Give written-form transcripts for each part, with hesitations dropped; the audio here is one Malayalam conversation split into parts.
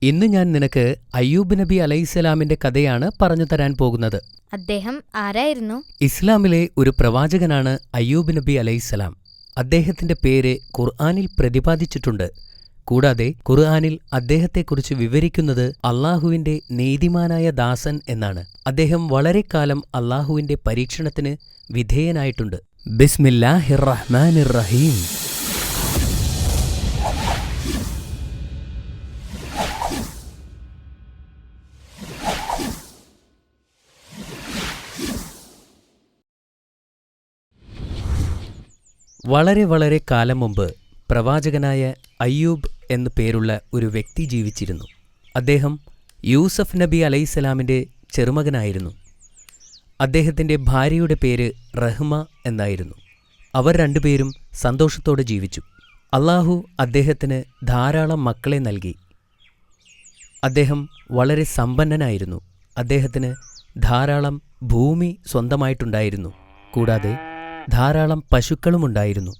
ഇന്ന് ഞാൻ നിനക്ക് അയ്യൂബ് നബി അലൈഹിസ്സലാമിന്റെ കഥയാണ് പറഞ്ഞു തരാൻ പോകുന്നത്. അദ്ദേഹം ആരായിരുന്നു? ഇസ്ലാമിലെ ഒരു പ്രവാചകനാണ് അയ്യൂബ് നബി അലൈഹിസ്സലാം. അദ്ദേഹത്തിന്റെ പേര് ഖുർആനിൽ പ്രതിപാദിച്ചിട്ടുണ്ട്. കൂടാതെ ഖുർആനിൽ അദ്ദേഹത്തെക്കുറിച്ച് വിവരിക്കുന്നത് അള്ളാഹുവിന്റെ നീതിമാനായ ദാസൻ എന്നാണ്. അദ്ദേഹം വളരെക്കാലം അള്ളാഹുവിന്റെ പരീക്ഷണത്തിന് വിധേയനായിട്ടുണ്ട്. ബിസ്മില്ലാഹിർ റഹ്മാനിർ റഹീം. വളരെ കാലം മുമ്പ് പ്രവാചകനായ അയ്യൂബ് എന്നു പേരുള്ള ഒരു വ്യക്തി ജീവിച്ചിരുന്നു. അദ്ദേഹം യൂസഫ് നബി അലൈഹിസ്സലാമിന്റെ ചെറുമകനായിരുന്നു. അദ്ദേഹത്തിന്റെ ഭാര്യയുടെ പേര് റഹ്മ എന്നായിരുന്നു. അവർ രണ്ടുപേരും സന്തോഷത്തോടെ ജീവിച്ചു. അള്ളാഹു അദ്ദേഹത്തിന് ധാരാളം മക്കളെ നൽകി. അദ്ദേഹം വളരെ സമ്പന്നനായിരുന്നു. അദ്ദേഹത്തിന് ധാരാളം ഭൂമി സ്വന്തമായിട്ടുണ്ടായിരുന്നു. കൂടാതെ ധാരാളം പശുക്കളുമുണ്ടായിരുന്നു.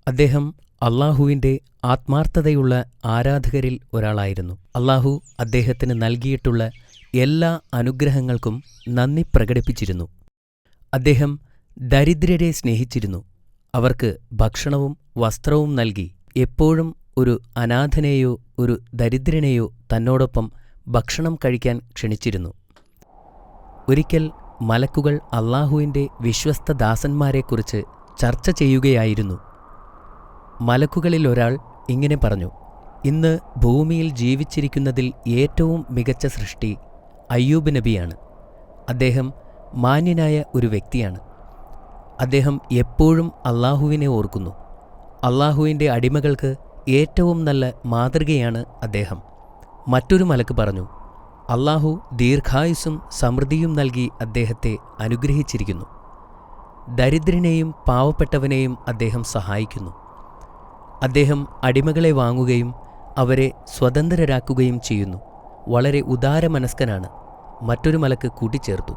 അദ്ദേഹം അള്ളാഹുവിന്റെ ആത്മാർത്ഥതയുള്ള ആരാധകരിൽ ഒരാളായിരുന്നു. അള്ളാഹു അദ്ദേഹത്തിന് നൽകിയിട്ടുള്ള എല്ലാ അനുഗ്രഹങ്ങൾക്കും നന്ദി പ്രകടിപ്പിച്ചിരുന്നു. അദ്ദേഹം ദരിദ്രരെ സ്നേഹിച്ചിരുന്നു. അവർക്ക് ഭക്ഷണവും വസ്ത്രവും നൽകി എപ്പോഴും ഒരു അനാഥനെയോ ഒരു ദരിദ്രനെയോ തന്നോടൊപ്പം ഭക്ഷണം കഴിക്കാൻ ക്ഷണിച്ചിരുന്നു. ഒരിക്കൽ മലക്കുകൾ അള്ളാഹുവിന്റെ വിശ്വസ്ത ദാസന്മാരെക്കുറിച്ച് ചർച്ച ചെയ്യുകയായിരുന്നു. മലക്കുകളിൽ ഒരാൾ ഇങ്ങനെ പറഞ്ഞു: ഇന്ന് ഭൂമിയിൽ ജീവിച്ചിരിക്കുന്നതിൽ ഏറ്റവും മികച്ച സൃഷ്ടി അയ്യൂബ് നബിയാണ്. അദ്ദേഹം മാന്യനായ ഒരു വ്യക്തിയാണ്. അദ്ദേഹം എപ്പോഴും അള്ളാഹുവിനെ ഓർക്കുന്നു. അള്ളാഹുവിന്റെ അടിമകൾക്ക് ഏറ്റവും നല്ല മാതൃകയാണ് അദ്ദേഹം. മറ്റൊരു മലക്ക് പറഞ്ഞു: അള്ളാഹു ദീർഘായുസ്സും സമൃദ്ധിയും നൽകി അദ്ദേഹത്തെ അനുഗ്രഹിച്ചിരിക്കുന്നു. ദരിദ്രനെയും പാവപ്പെട്ടവനെയും അദ്ദേഹം സഹായിക്കുന്നു. അദ്ദേഹം അടിമകളെ വാങ്ങുകയും അവരെ സ്വതന്ത്രരാക്കുകയും ചെയ്യുന്നു. വളരെ ഉദാരമനസ്കനാണ്. മറ്റൊരു മലക്ക് കൂട്ടിച്ചേർത്തു.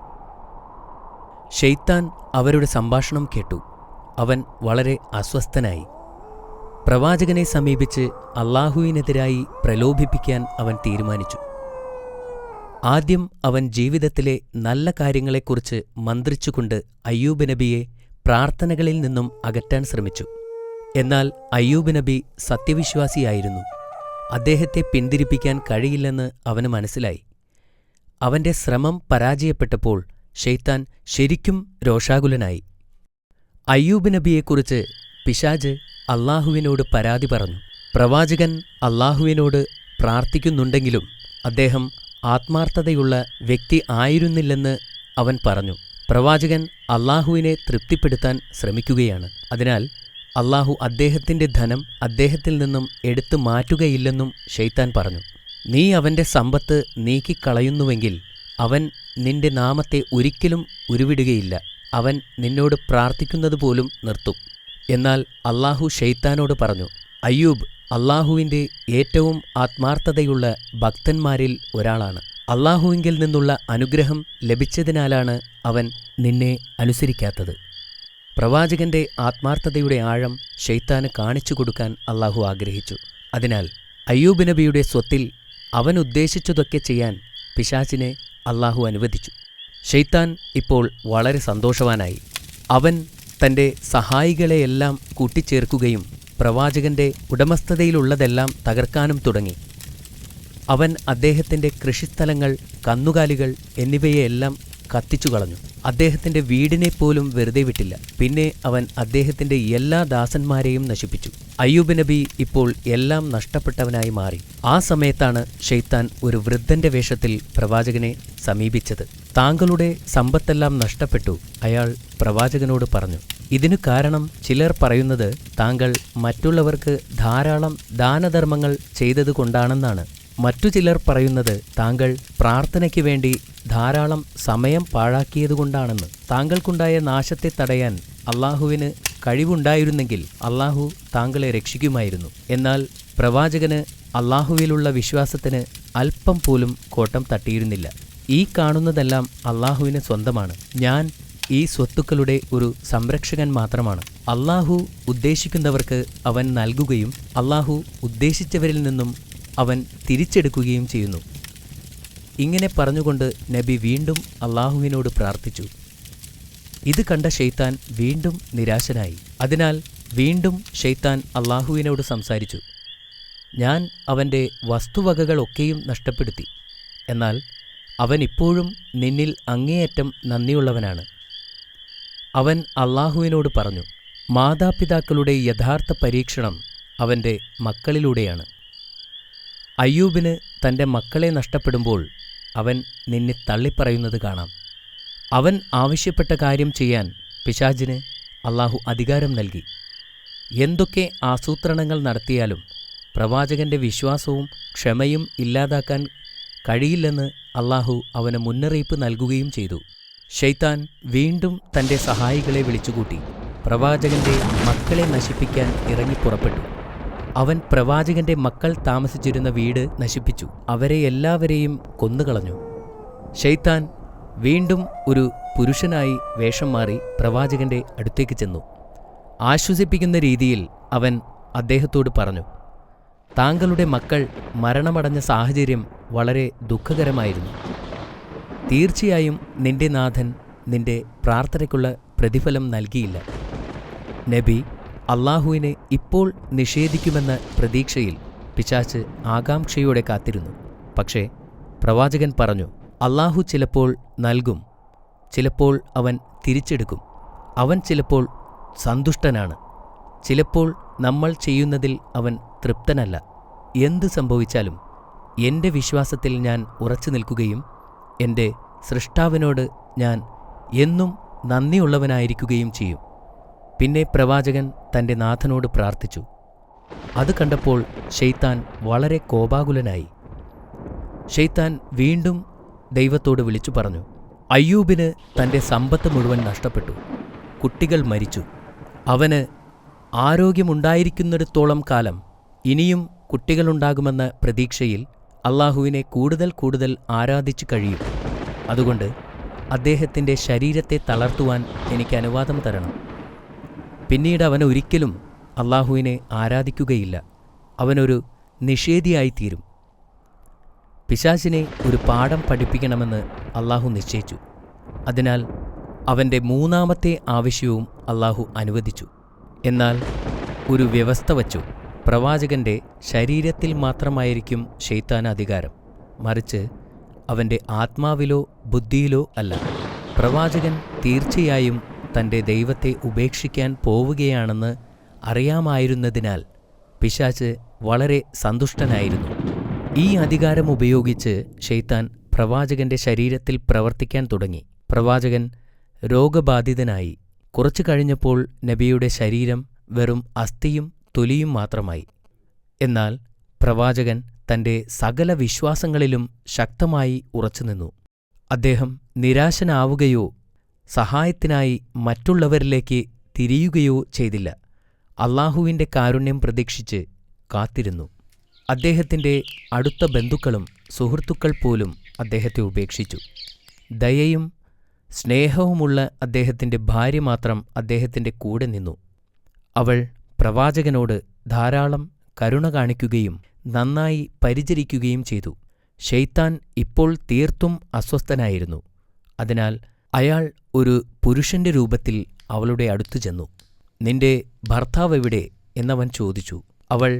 ശൈത്താൻ അവരുടെ സംഭാഷണം കേട്ടു. അവൻ വളരെ അസ്വസ്ഥനായി. പ്രവാചകനെ സമീപിച്ച് അള്ളാഹുവിനെതിരായി പ്രലോഭിപ്പിക്കാൻ അവൻ തീരുമാനിച്ചു. ആദ്യം അവൻ ജീവിതത്തിലെ നല്ല കാര്യങ്ങളെക്കുറിച്ച് മന്ത്രിച്ചുകൊണ്ട് അയ്യൂബ് നബിയെ പ്രാർത്ഥനകളിൽ നിന്നും അകറ്റാൻ ശ്രമിച്ചു. എന്നാൽ അയ്യൂബ് നബി സത്യവിശ്വാസിയായിരുന്നു. അദ്ദേഹത്തെ പിന്തിരിപ്പിക്കാൻ കഴിയില്ലെന്ന് അവന് മനസ്സിലായി. അവന്റെ ശ്രമം പരാജയപ്പെട്ടപ്പോൾ ശൈത്താൻ ശരിക്കും രോഷാകുലനായി. അയ്യൂബ് നബിയെക്കുറിച്ച് പിശാച് അള്ളാഹുവിനോട് പരാതി പറഞ്ഞു. പ്രവാചകൻ അള്ളാഹുവിനോട് പ്രാർത്ഥിക്കുന്നുണ്ടെങ്കിലും അദ്ദേഹം ആത്മാർത്ഥതയുള്ള വ്യക്തി ആയിരുന്നില്ലെന്ന് അവൻ പറഞ്ഞു. പ്രവാചകൻ അള്ളാഹുവിനെ തൃപ്തിപ്പെടുത്താൻ ശ്രമിക്കുകയാണ്. അതിനാൽ അള്ളാഹു അദ്ദേഹത്തിന്റെ ധനം അദ്ദേഹത്തിൽ നിന്നും എടുത്തു മാറ്റുകയില്ലെന്നും ശൈത്താൻ പറഞ്ഞു. നീ അവന്റെ സമ്പത്ത് നീക്കിക്കളയുന്നുവെങ്കിൽ അവൻ നിന്റെ നാമത്തെ ഒരിക്കലും ഉരുവിടുകയില്ല. അവൻ നിന്നോട് പ്രാർത്ഥിക്കുന്നത് പോലും നിർത്തും. എന്നാൽ അള്ളാഹു ശൈത്താനോട് പറഞ്ഞു: അയ്യൂബ് അള്ളാഹുവിന്റെ ഏറ്റവും ആത്മാർത്ഥതയുള്ള ഭക്തന്മാരിൽ ഒരാളാണ്. അള്ളാഹുവിങ്കിൽ നിന്നുള്ള അനുഗ്രഹം ലഭിച്ചതിനാലാണ് അവൻ നിന്നെ അനുസരിക്കാത്തത്. പ്രവാചകന്റെ ആത്മാർത്ഥതയുടെ ആഴം ശൈത്താന് കാണിച്ചു കൊടുക്കാൻ അള്ളാഹു ആഗ്രഹിച്ചു. അതിനാൽ അയ്യൂബ് നബിയുടെ സ്വത്തിൽ അവൻ ഉദ്ദേശിച്ചതൊക്കെ ചെയ്യാൻ പിശാചിനെ അള്ളാഹു അനുവദിച്ചു. ശൈത്താൻ ഇപ്പോൾ വളരെ സന്തോഷവാനായി. അവൻ തന്റെ സഹായികളെയെല്ലാം കൂട്ടിച്ചേർക്കുകയും പ്രവാചകന്റെ ഉടമസ്ഥതയിലുള്ളതെല്ലാം തകർക്കാനും തുടങ്ങി. അവൻ അദ്ദേഹത്തിന്റെ കൃഷിസ്ഥലങ്ങൾ, കന്നുകാലികൾ എന്നിവയെല്ലാം കത്തിച്ചുകളഞ്ഞു. അദ്ദേഹത്തിന്റെ വീടിനെപ്പോലും വെറുതെ വിട്ടില്ല. പിന്നെ അവൻ അദ്ദേഹത്തിന്റെ എല്ലാ ദാസന്മാരെയും നശിപ്പിച്ചു. അയ്യൂബ് നബി ഇപ്പോൾ എല്ലാം നഷ്ടപ്പെട്ടവനായി മാറി. ആ സമയത്താണ് ശൈത്താൻ ഒരു വൃദ്ധന്റെ വേഷത്തിൽ പ്രവാചകനെ സമീപിച്ചത്. താങ്കളുടെ സമ്പത്തെല്ലാം നഷ്ടപ്പെട്ടു, അയാൾ പ്രവാചകനോട് പറഞ്ഞു. ഇതിനു കാരണം ചിലർ പറയുന്നത് താങ്കൾ മറ്റുള്ളവർക്ക് ധാരാളം ദാനധർമ്മങ്ങൾ ചെയ്തതുകൊണ്ടാണെന്നാണ്. മറ്റു ചിലർ പറയുന്നത് താങ്കൾ പ്രാർത്ഥനയ്ക്ക് വേണ്ടി ധാരാളം സമയം പാഴാക്കിയതുകൊണ്ടാണെന്ന്. താങ്കൾക്കുണ്ടായ നാശത്തെ തടയാൻ അള്ളാഹുവിന് കഴിവുണ്ടായിരുന്നെങ്കിൽ അള്ളാഹു താങ്കളെ രക്ഷിക്കുമായിരുന്നു. എന്നാൽ പ്രവാചകന് അള്ളാഹുവിലുള്ള വിശ്വാസത്തിന് അല്പം പോലും കോട്ടം തട്ടിയിരുന്നില്ല. ഈ കാണുന്നതെല്ലാം അള്ളാഹുവിന് സ്വന്തമാണ്. ഞാൻ ഈ സ്വത്തുക്കളുടെ ഒരു സംരക്ഷകൻ മാത്രമാണ്. അള്ളാഹു ഉദ്ദേശിക്കുന്നവർക്ക് അവൻ നൽകുകയും അള്ളാഹു ഉദ്ദേശിച്ചവരിൽ നിന്നും അവൻ തിരിച്ചെടുക്കുകയും ചെയ്യുന്നു. ഇങ്ങനെ പറഞ്ഞുകൊണ്ട് നബി വീണ്ടും അള്ളാഹുവിനോട് പ്രാർത്ഥിച്ചു. ഇത് കണ്ട ശൈത്താൻ വീണ്ടും നിരാശനായി. അതിനാൽ വീണ്ടും ശൈത്താൻ അള്ളാഹുവിനോട് സംസാരിച്ചു. ഞാൻ അവൻ്റെ വസ്തുവകകളൊക്കെയും നഷ്ടപ്പെടുത്തി. എന്നാൽ അവൻ ഇപ്പോഴും നിന്നിൽ അങ്ങേയറ്റം നന്ദിയുള്ളവനാണ്. അവൻ അള്ളാഹുവിനോട് പറഞ്ഞു, മാതാപിതാക്കളുടെ യഥാർത്ഥ പരീക്ഷണം അവൻ്റെ മക്കളിലൂടെയാണ്. അയ്യൂബിന് തൻ്റെ മക്കളെ നഷ്ടപ്പെടുമ്പോൾ അവൻ നിന്നെ തള്ളിപ്പറയുന്നത് കാണാം. അവൻ ആവശ്യപ്പെട്ട കാര്യം ചെയ്യാൻ പിശാചിന് അള്ളാഹു അധികാരം നൽകി. എന്തൊക്കെ ആസൂത്രണങ്ങൾ നടത്തിയാലും പ്രവാചകന്റെ വിശ്വാസവും ക്ഷമയും ഇല്ലാതാക്കാൻ കഴിയില്ലെന്ന് അള്ളാഹു അവന് മുന്നറിയിപ്പ് നൽകുകയും ചെയ്തു. ശൈത്താൻ വീണ്ടും തൻ്റെ സഹായികളെ വിളിച്ചുകൂട്ടി പ്രവാചകന്റെ മക്കളെ നശിപ്പിക്കാൻ ഇറങ്ങിപ്പുറപ്പെട്ടു. അവൻ പ്രവാചകന്റെ മക്കൾ താമസിച്ചിരുന്ന വീട് നശിപ്പിച്ചു. അവരെ എല്ലാവരെയും കൊന്നുകളഞ്ഞു. ശൈത്താൻ വീണ്ടും ഒരു പുരുഷനായി വേഷം മാറി പ്രവാചകന്റെ അടുത്തേക്ക് ചെന്നു. ആശ്വസിപ്പിക്കുന്ന രീതിയിൽ അവൻ അദ്ദേഹത്തോട് പറഞ്ഞു, താങ്കളുടെ മക്കൾ മരണമടഞ്ഞ സാഹചര്യം വളരെ ദുഃഖകരമായിരുന്നു. തീർച്ചയായും നിന്റെ നാഥൻ നിന്റെ പ്രാർത്ഥനയ്ക്കുള്ള പ്രതിഫലം നൽകിയില്ല. നബി അള്ളാഹുവിനെ ഇപ്പോൾ നിഷേധിക്കുമെന്ന പ്രതീക്ഷയിൽ പിശാച് ആകാംക്ഷയോടെ കാത്തിരുന്നു. പക്ഷേ പ്രവാചകൻ പറഞ്ഞു, അള്ളാഹു ചിലപ്പോൾ നൽകും, ചിലപ്പോൾ അവൻ തിരിച്ചെടുക്കും. അവൻ ചിലപ്പോൾ സന്തുഷ്ടനാണ്, ചിലപ്പോൾ നമ്മൾ ചെയ്യുന്നതിൽ അവൻ തൃപ്തനല്ല. എന്ത് സംഭവിച്ചാലും എൻ്റെ വിശ്വാസത്തിൽ ഞാൻ ഉറച്ചു നിൽക്കുകയും എൻ്റെ സൃഷ്ടാവിനോട് ഞാൻ എന്നും നന്ദിയുള്ളവനായിരിക്കുകയും ചെയ്യും. പിന്നെ പ്രവാചകൻ തൻ്റെ നാഥനോട് പ്രാർത്ഥിച്ചു. അത് കണ്ടപ്പോൾ ശൈത്താൻ വളരെ കോപാകുലനായി. ശൈത്താൻ വീണ്ടും ദൈവത്തോട് വിളിച്ചു പറഞ്ഞു, അയ്യൂബിന് തൻ്റെ സമ്പത്ത് മുഴുവൻ നഷ്ടപ്പെട്ടു. കുട്ടികൾ മരിച്ചു. അവന് ആരോഗ്യമുണ്ടായിരിക്കുന്നിടത്തോളം കാലം ഇനിയും കുട്ടികളുണ്ടാകുമെന്ന പ്രതീക്ഷയിൽ അള്ളാഹുവിനെ കൂടുതൽ കൂടുതൽ ആരാധിച്ചു കഴിയും. അതുകൊണ്ട് അദ്ദേഹത്തിൻ്റെ ശരീരത്തെ തളർത്തുവാൻ എനിക്ക് അനുവാദം തരണം. പിന്നീട് അവൻ ഒരിക്കലും അള്ളാഹുവിനെ ആരാധിക്കുകയില്ല. അവനൊരു നിഷേധിയായിത്തീരും. പിശാചിനെ ഒരു പാഠം പഠിപ്പിക്കണമെന്ന് അള്ളാഹു നിശ്ചയിച്ചു. അതിനാൽ അവൻ്റെ മൂന്നാമത്തെ ആവശ്യവും അള്ളാഹു അനുവദിച്ചു. എന്നാൽ ഒരു വ്യവസ്ഥ വച്ചു. പ്രവാചകന്റെ ശരീരത്തിൽ മാത്രമായിരിക്കും ശൈത്താൻ അധികാരം, മറിച്ച് അവൻ്റെ ആത്മാവിലോ ബുദ്ധിയിലോ അല്ല. പ്രവാചകൻ തീർച്ചയായും തൻ്റെ ദൈവത്തെ ഉപേക്ഷിക്കാൻ പോവുകയാണെന്ന് അറിയാമായിരുന്നതിനാൽ പിശാച് വളരെ സന്തുഷ്ടനായിരുന്നു. ഈ അധികാരം ഉപയോഗിച്ച് ശൈത്താൻ പ്രവാചകന്റെ ശരീരത്തിൽ പ്രവർത്തിക്കാൻ തുടങ്ങി. പ്രവാചകൻ രോഗബാധിതനായി. കുറച്ചു കഴിഞ്ഞപ്പോൾ നബിയുടെ ശരീരം വെറും അസ്ഥിയും തൊലിയും മാത്രമായി. എന്നാൽ പ്രവാചകൻ തൻ്റെ സകല വിശ്വാസങ്ങളിലും ശക്തമായി ഉറച്ചുനിന്നു. അദ്ദേഹം നിരാശനാവുകയോ സഹായത്തിനായി മറ്റുള്ളവരിലേക്ക് തിരിയുകയോ ചെയ്തില്ല. അള്ളാഹുവിൻ്റെ കാരുണ്യം പ്രതീക്ഷിച്ച് കാത്തിരുന്നു. അദ്ദേഹത്തിൻ്റെ അടുത്ത ബന്ധുക്കളും സുഹൃത്തുക്കൾ പോലും അദ്ദേഹത്തെ ഉപേക്ഷിച്ചു. ദയയും സ്നേഹവുമുള്ള അദ്ദേഹത്തിൻ്റെ ഭാര്യ മാത്രം അദ്ദേഹത്തിൻ്റെ കൂടെ നിന്നു. അവൾ പ്രവാചകനോട് ധാരാളം കരുണ കാണിക്കുകയും നന്നായി പരിചരിക്കുകയും ചെയ്തു. ശൈത്താൻ ഇപ്പോൾ തീർത്തും അസ്വസ്ഥനായിരുന്നു. അതിനാൽ അയാൾ ഒരു പുരുഷന്റെ രൂപത്തിൽ അവളുടെ അടുത്തു ചെന്നു. നിന്റെ ഭർത്താവ് എവിടെ എന്നവൻ ചോദിച്ചു. അവൾ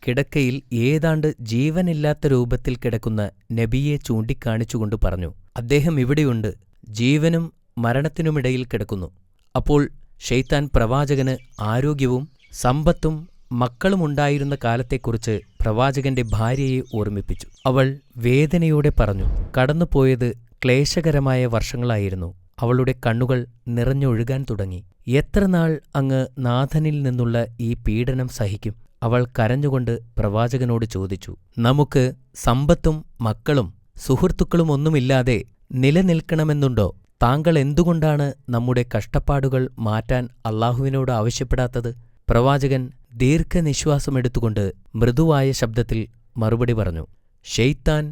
കിടക്കയിൽ ഏതാണ്ട് ജീവനില്ലാത്ത രൂപത്തിൽ കിടക്കുന്ന നബിയെ ചൂണ്ടിക്കാണിച്ചുകൊണ്ട് പറഞ്ഞു, അദ്ദേഹം ഇവിടെയുണ്ട്, ജീവനും മരണത്തിനുമിടയിൽ കിടക്കുന്നു. അപ്പോൾ ശൈത്താൻ പ്രവാചകന് ആരോഗ്യവും സമ്പത്തും മക്കളുമുണ്ടായിരുന്ന കാലത്തെക്കുറിച്ച് പ്രവാചകന്റെ ഭാര്യയെ ഓർമ്മിപ്പിച്ചു. അവൾ വേദനയോടെ പറഞ്ഞു, കടന്നുപോയത് ക്ലേശകരമായ വർഷങ്ങളായിരുന്നു. അവളുടെ കണ്ണുകൾ നിറഞ്ഞൊഴുകാൻ തുടങ്ങി. എത്ര നാൾ അങ്ങ് നാഥനിൽ നിന്നുള്ള ഈ പീഡനം സഹിക്കും? അവൾ കരഞ്ഞുകൊണ്ട് പ്രവാചകനോട് ചോദിച്ചു. നമുക്ക് സമ്പത്തും മക്കളും സുഹൃത്തുക്കളും ഒന്നുമില്ലാതെ നിലനിൽക്കണമെന്നുണ്ടോ? താങ്കൾ എന്തുകൊണ്ടാണ് നമ്മുടെ കഷ്ടപ്പാടുകൾ മാറ്റാൻ അള്ളാഹുവിനോട് ആവശ്യപ്പെടാത്തത്? പ്രവാചകൻ ദീർഘനിശ്വാസമെടുത്തുകൊണ്ട് മൃദുവായ ശബ്ദത്തിൽ മറുപടി പറഞ്ഞു, ശൈത്താൻ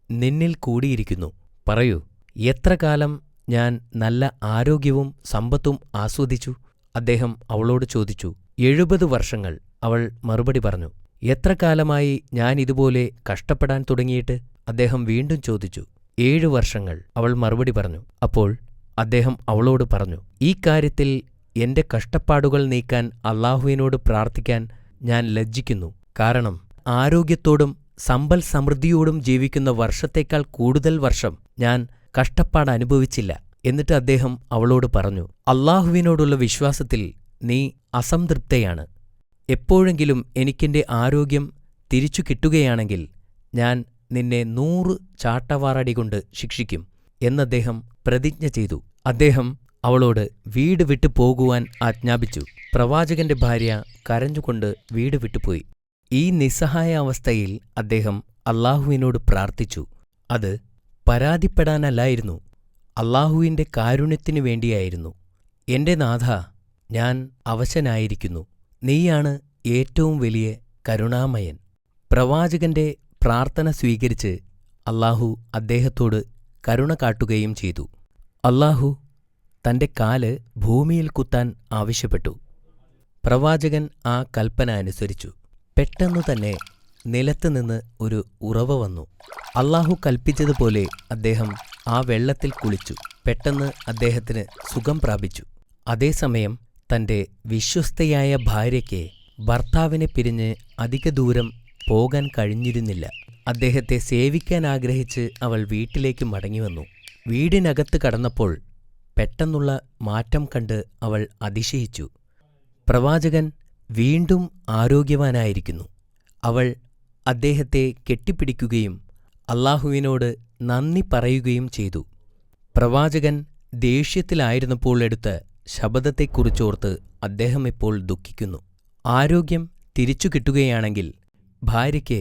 നിന്നിൽ കൂടിയിരിക്കുന്നു. പറയൂ, എത്ര കാലം ഞാൻ നല്ല ആരോഗ്യവും സമ്പത്തും ആസ്വദിച്ചു? അദ്ദേഹം അവളോട് ചോദിച്ചു. 70 വർഷങ്ങൾ, അവൾ മറുപടി പറഞ്ഞു. എത്ര കാലമായി ഞാൻ ഇതുപോലെ കഷ്ടപ്പെടാൻ തുടങ്ങിയിട്ട്? അദ്ദേഹം വീണ്ടും ചോദിച്ചു. 7 വർഷങ്ങൾ, അവൾ മറുപടി പറഞ്ഞു. അപ്പോൾ അദ്ദേഹം അവളോട് പറഞ്ഞു, ഈ കാര്യത്തിൽ എന്റെ കഷ്ടപ്പാടുകൾ നീക്കാൻ അല്ലാഹുവിനോട് പ്രാർത്ഥിക്കാൻ ഞാൻ ലജ്ജിക്കുന്നു. കാരണം ആരോഗ്യത്തോടും സമ്പൽ സമൃദ്ധിയോടും ജീവിക്കുന്ന വർഷത്തേക്കാൾ കൂടുതൽ വർഷം ഞാൻ കഷ്ടപ്പാട് അനുഭവിച്ചില്ല. എന്നിട്ട് അദ്ദേഹം അവളോട് പറഞ്ഞു, അല്ലാഹുവിനോടുള്ള വിശ്വാസത്തിൽ നീ അസംതൃപ്തയാണ്. എപ്പോഴെങ്കിലും എനിക്കെന്റെ ആരോഗ്യം തിരിച്ചു കിട്ടുകയാണെങ്കിൽ ഞാൻ നിന്നെ 100 ചാട്ടവാറടികൊണ്ട് ശിക്ഷിക്കും എന്നദ്ദേഹം പ്രതിജ്ഞ ചെയ്തു. അദ്ദേഹം അവളോട് വീട് വിട്ടു പോകുവാൻ ആജ്ഞാപിച്ചു. പ്രവാചകന്റെ ഭാര്യ കരഞ്ഞുകൊണ്ട് വീട് വിട്ടുപോയി. ഈ നിസ്സഹായ അവസ്ഥയിൽ അദ്ദേഹം അല്ലാഹുവിനോട് പ്രാർത്ഥിച്ചു. അത് പരാതിപ്പെടാനല്ലായിരുന്നു, അല്ലാഹുവിന്റെ കാരുണ്യത്തിനു വേണ്ടിയായിരുന്നു. എന്റെ നാഥാ, ഞാൻ അവശനായിരിക്കുന്നു. നീയാണ് ഏറ്റവും വലിയ കരുണാമയൻ. പ്രവാചകന്റെ പ്രാർത്ഥന സ്വീകരിച്ച് അല്ലാഹു അദ്ദേഹത്തോട് കരുണ കാട്ടുകയും ചെയ്തു. അല്ലാഹു തന്റെ കാല് ഭൂമിയിൽ കുത്താൻ ആവശ്യപ്പെട്ടു. പ്രവാചകൻ ആ കൽപ്പന അനുസരിച്ചു. പെട്ടെന്നു തന്നെ നിലത്തുനിന്ന് ഒരു ഉറവ വന്നു. അല്ലാഹു കൽപ്പിച്ചതുപോലെ അദ്ദേഹം ആ വെള്ളത്തിൽ കുളിച്ചു. പെട്ടെന്ന് അദ്ദേഹത്തിന് സുഖം പ്രാപിച്ചു. അതേസമയം തന്റെ വിശ്വസ്തയായ ഭാര്യയ്ക്ക് ഭർത്താവിനെ പിരിഞ്ഞ് അധിക ദൂരം പോകാൻ കഴിഞ്ഞിരുന്നില്ല. അദ്ദേഹത്തെ സേവിക്കാൻ ആഗ്രഹിച്ച് അവൾ വീട്ടിലേക്ക് മടങ്ങിവന്നു. വീടിനകത്ത് കടന്നപ്പോൾ പെട്ടെന്നുള്ള മാറ്റം കണ്ട് അവൾ അതിശയിച്ചു. പ്രവാചകൻ വീണ്ടും ആരോഗ്യവാനായിരിക്കുന്നു. അവൾ അദ്ദേഹത്തെ കെട്ടിപ്പിടിക്കുകയും അല്ലാഹുവിനോട് നന്ദി പറയുകയും ചെയ്തു. പ്രവാചകൻ ദേഷ്യത്തിലായിരുന്നപ്പോൾ എടുത്ത ശപഥത്തെക്കുറിച്ചോർത്ത് അദ്ദേഹം ഇപ്പോൾ ദുഃഖിക്കുന്നു. ആരോഗ്യം തിരിച്ചു കിട്ടുകയാണെങ്കിൽ ഭാര്യയ്ക്ക്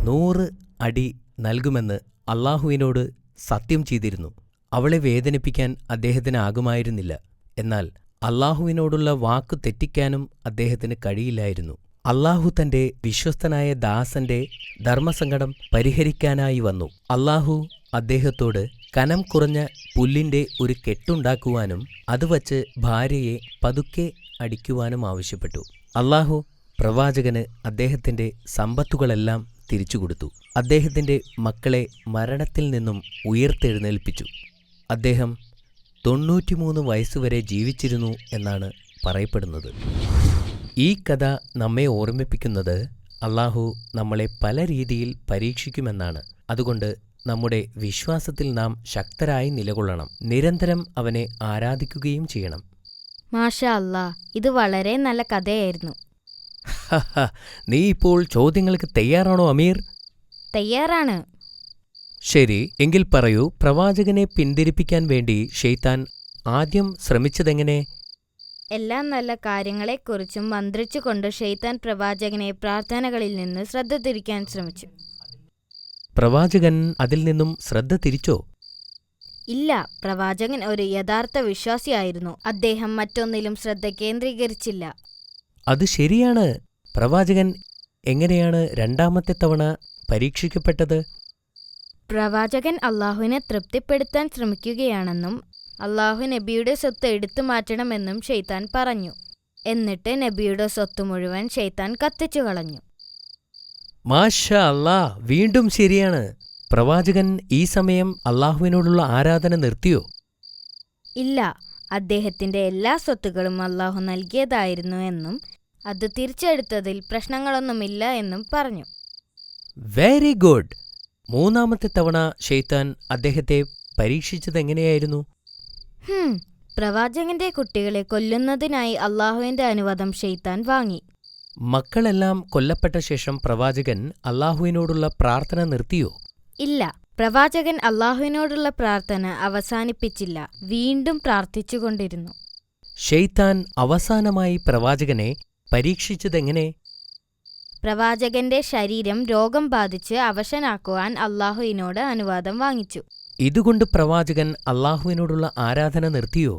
100 അടി നൽകുമെന്ന് അല്ലാഹുവിനോട് സത്യം ചെയ്തിരുന്നു. അവളെ വേദനിപ്പിക്കാൻ അദ്ദേഹത്തിനാകുമായിരുന്നില്ല. എന്നാൽ അല്ലാഹുവിനോടുള്ള വാക്കു തെറ്റിക്കാനും അദ്ദേഹത്തിന് കഴിയില്ലായിരുന്നു. അല്ലാഹു തന്റെ വിശ്വസ്തനായ ദാസന്റെ ധർമ്മസങ്കടം പരിഹരിക്കാനായി വന്നു. അല്ലാഹു അദ്ദേഹത്തോട് കനം കുറഞ്ഞ പുല്ലിന്റെ ഒരു കെട്ടുണ്ടാക്കുവാനും അതുവച്ച് ഭാര്യയെ പതുക്കെ അടിക്കുവാനും ആവശ്യപ്പെട്ടു. അല്ലാഹു പ്രവാചകന് അദ്ദേഹത്തിന്റെ സമ്പത്തുകളെല്ലാം തിരിച്ചുകൊടുത്തു. അദ്ദേഹത്തിന്റെ മക്കളെ മരണത്തിൽ നിന്നും ഉയർത്തെഴുന്നേൽപ്പിച്ചു. അദ്ദേഹം 93 വയസ്സുവരെ ജീവിച്ചിരുന്നു എന്നാണ് പറയപ്പെടുന്നത്. ഈ കഥ നമ്മെ ഓർമ്മിപ്പിക്കുന്നത് അല്ലാഹു നമ്മളെ പല രീതിയിൽ പരീക്ഷിക്കുമെന്നാണ്. അതുകൊണ്ട് നമ്മുടെ വിശ്വാസത്തിൽ നാം ശക്തരായി നിലകൊള്ളണം. നിരന്തരം അവനെ ആരാധിക്കുകയും ചെയ്യണം. മാഷാ അല്ലാ, ഇത് വളരെ നല്ല കഥയായിരുന്നു. നീ ഇപ്പോൾ ചോദ്യങ്ങൾക്ക് തയ്യാറാണോ അമീർ? തയ്യാറാണ്. ശരി, എങ്കിൽ പറയൂ, പ്രവാചകനെ പിന്തിരിപ്പിക്കാൻ വേണ്ടി ശൈത്താൻ ആദ്യം ശ്രമിച്ചതെങ്ങനെ? എല്ലാ നല്ല കാര്യങ്ങളെക്കുറിച്ചും മന്ത്രിച്ചുകൊണ്ട് ഷെയ്ത്താൻ പ്രവാചകനെ പ്രാർത്ഥനകളിൽ നിന്ന് ശ്രദ്ധ തിരിക്കാൻ ശ്രമിച്ചു. പ്രവാചകൻ അതിൽ നിന്നും ശ്രദ്ധ തിരിച്ചോ? ഇല്ല, പ്രവാചകൻ ഒരു യഥാർത്ഥ വിശ്വാസിയായിരുന്നു. അദ്ദേഹം മറ്റൊന്നിലും ശ്രദ്ധ കേന്ദ്രീകരിച്ചില്ല. അത് ശരിയാണ്. പ്രവാചകൻ എങ്ങനെയാണ് രണ്ടാമത്തെ തവണ പരീക്ഷിക്കപ്പെട്ടത്? പ്രവാചകൻ അള്ളാഹുവിനെ തൃപ്തിപ്പെടുത്താൻ ശ്രമിക്കുകയാണെന്നും അള്ളാഹു നബിയുടെ സ്വത്ത് എടുത്തു മാറ്റണമെന്നും ഷെയ്ത്താൻ പറഞ്ഞു. എന്നിട്ട് നബിയുടെ സ്വത്ത് മുഴുവൻ ഷെയ്ത്താൻ കത്തിച്ചു കളഞ്ഞു. മാഷാ അല്ലാ, വീണ്ടും ശരിയാണ്. പ്രവാചകൻ ഈ സമയം അള്ളാഹുവിനോടുള്ള ആരാധന നിർത്തിയോ? ഇല്ല, അദ്ദേഹത്തിന്റെ എല്ലാ സ്വത്തുക്കളും അള്ളാഹു നൽകിയതായിരുന്നു എന്നും അത് തിരിച്ചെടുത്തതിൽ പ്രശ്നങ്ങളൊന്നുമില്ല എന്നും പറഞ്ഞു. Very good. മൂന്നാമത്തെ തവണ ഷെയ്ത്താൻ അദ്ദേഹത്തെ പരീക്ഷിച്ചതെങ്ങനെയായിരുന്നു? പ്രവാചകന്റെ കുട്ടികളെ കൊല്ലുന്നതിനായി അള്ളാഹുവിന്റെ അനുവാദം ഷെയ്ത്താൻ വാങ്ങി. മക്കളെല്ലാം കൊല്ലപ്പെട്ട ശേഷം പ്രവാചകൻ അള്ളാഹുവിനോടുള്ള പ്രാർത്ഥന നിർത്തിയോ? ഇല്ല, പ്രവാചകൻ അള്ളാഹുവിനോടുള്ള പ്രാർത്ഥന അവസാനിപ്പിച്ചില്ല. വീണ്ടും പ്രാർത്ഥിച്ചുകൊണ്ടിരുന്നു. ഷെയ്ത്താൻ അവസാനമായി പ്രവാചകനെ പരീക്ഷിച്ചതെങ്ങനെ? പ്രവാചകന്റെ ശരീരം രോഗം ബാധിച്ച് അവശനാക്കുവാൻ അള്ളാഹുവിനോട് അനുവാദം വാങ്ങിച്ചു. ഇതുകൊണ്ട് പ്രവാചകൻ അള്ളാഹുവിനോടുള്ള ആരാധന നിർത്തിയോ?